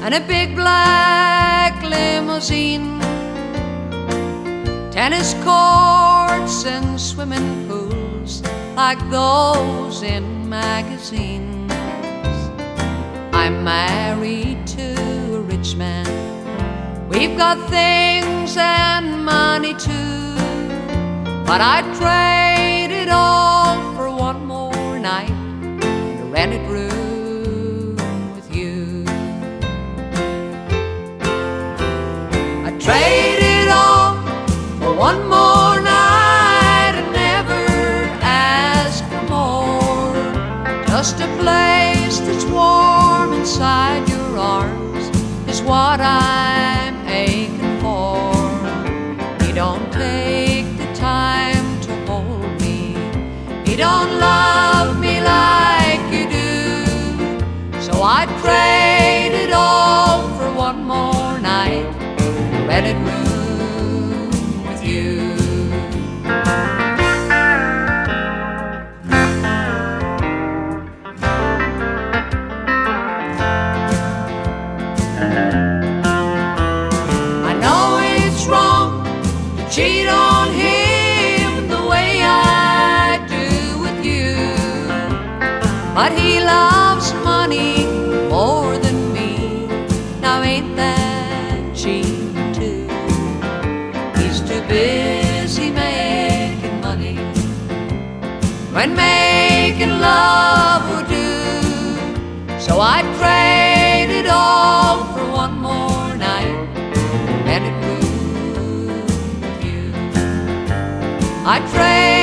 and a big black limousine, tennis courts and swimming pools like those in magazines. I'm married to a rich man, we've got things and money too, but I'd trade it all for one more night in a rented room with you. I'd trade it all for one more night and never ask for more. Just a place that's warm inside your arms is what I'm aching for. You don't take the time to hold me, you don't love me like you do, so I'd trade it all for one more night in a rented room with you. I know it's wrong to cheat on him the way I do with you, but he loves money more than me. Now ain't that cheap too? He's too busy making money when making love would do, so I'd trade it all for one more night and it room with you. I'd trade